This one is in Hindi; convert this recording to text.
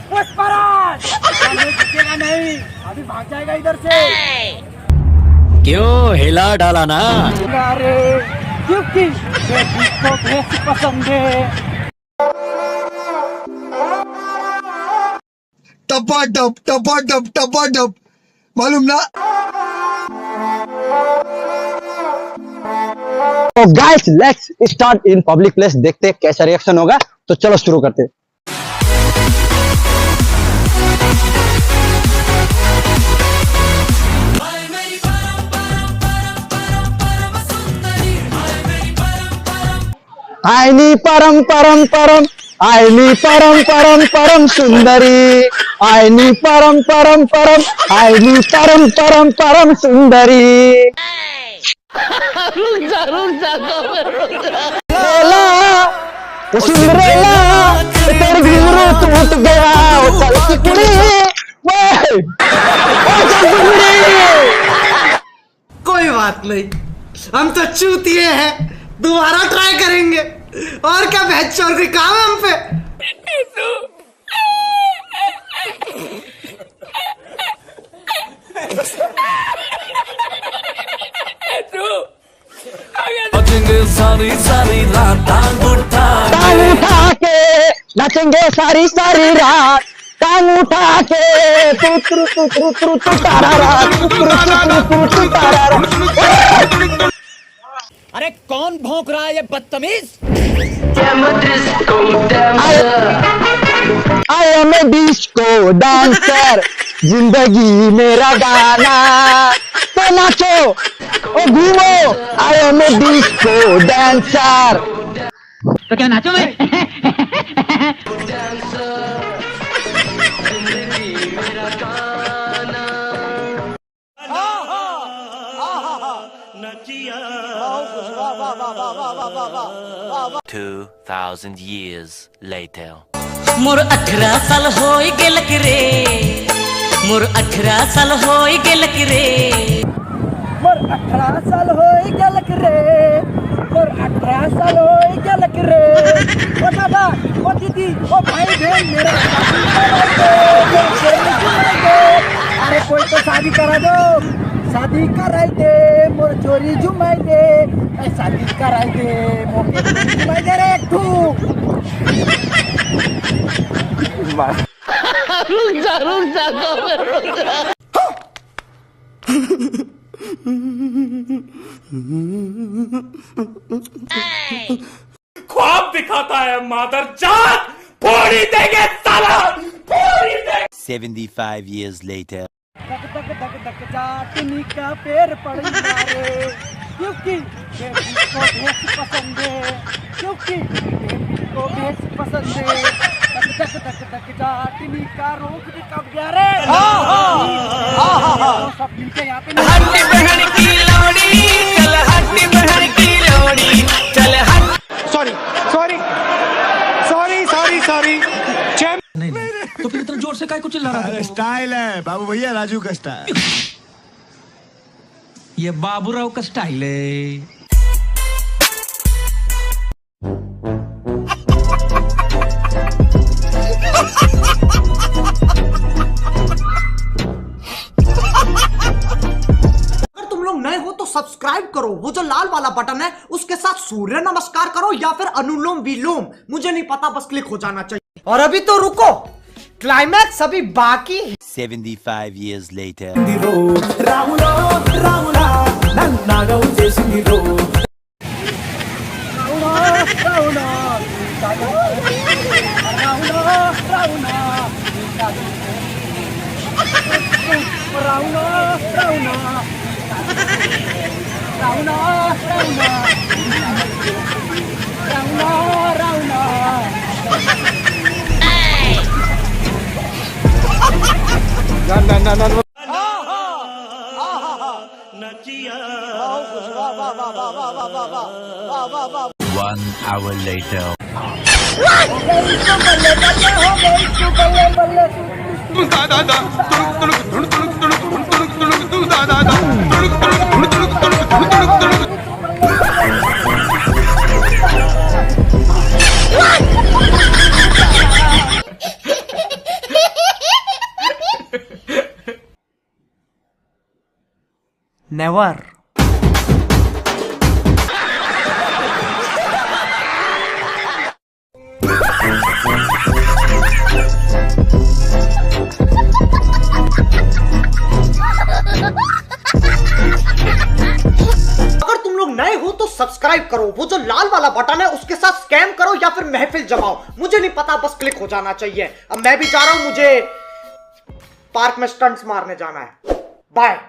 पुष्पराज झुकेगा नहीं, अभी भाग जाएगा इधर से। क्यों हिला डाला ना? अरे क्योंकि बेटी को भैंस पसंद है। टपा टप मालूम ना। तो guys let's start in public place, देखते हैं कैसा रिएक्शन होगा। तो चलो शुरू करते हैं। आईनी परम परम परम, आईनी परम परम परम सुंदरी, आईनी परम परम परम, आईनी परम परम परम सुंदरी। सिंड्रेला तेरे घुंघरू टूट गया, ओ चल की कुड़ी, ओ चल की कुड़ी। कोई बात नहीं, हम तो चूतिए हैं, दोबारा ट्राई करेंगे। और क्या बहस चोर की काम है हम पे। सारी सारी रात टांग उठा के नाचेंगे सारी सारी रात, टांग उठा के तू तू तू तू तू तू तारा रात, तू तू तू तू तू तारा रात। अरे कौन भौंक रहा है ये बदतमीज? I am a disco dancer, जिंदगी मेरा गाना, तो नाचो ओ घूमो। I am a disco dancer। तो क्या नाचो मैं? $2,000 years later. मोर 18 साल होई गेलक रे, मोर 18 साल होई गेलक रे, मोर 18 साल होई गेलक रे, मोर 18 साल होई गेलक रे। ओ दादा, ओ दीदी, ओ भाई बहन, मेरा अरे कोई तो शादी करा दो, शादी कराई दे, मोर चोरी जुमाई दे, शादी कराई दे, मोके चोरी जुमाई दे रे एक तू। ख्वाब दिखाता है मादरजात, फोड़ी देंगे साला, फोड़ी देंगे। 75 years later. धक धक धक धक जाटनी का पैर पड़ रे, क्योंकि बेटी को भैंस पसंद है, क्योंकि बेटी को भैंस पसंद है। धक धक धक धक जाटनी का रोक भी कब गया रे। सब मिलके यहाँ पे हट्टी बहन की लोड़ी, चल हट्टी बहन की लोड़ी, चल हट। Sorry sorry sorry sorry sorry. नहीं तो फिर इतना जोर से काय को चिल्ला रहा था? स्टाइल है बाबू भैया, राजू का स्टाइल। ये बाबूराव का स्टाइल है। नए हो तो सब्सक्राइब करो, वो जो लाल वाला बटन है उसके साथ सूर्य नमस्कार करो या फिर अनुलोम विलोम, मुझे नहीं पता, बस क्लिक हो जाना चाहिए। और अभी तो रुको, क्लाइमैक्स अभी बाकी है। 75 years later. No. 1 hour later. Never. अगर तुम लोग नए हो तो सब्सक्राइब करो, वो जो लाल वाला बटन है उसके साथ स्कैम करो या फिर महफिल जमाओ, मुझे नहीं पता, बस क्लिक हो जाना चाहिए। अब मैं भी जा रहा हूं, मुझे पार्क में स्टंट्स मारने जाना है। बाय।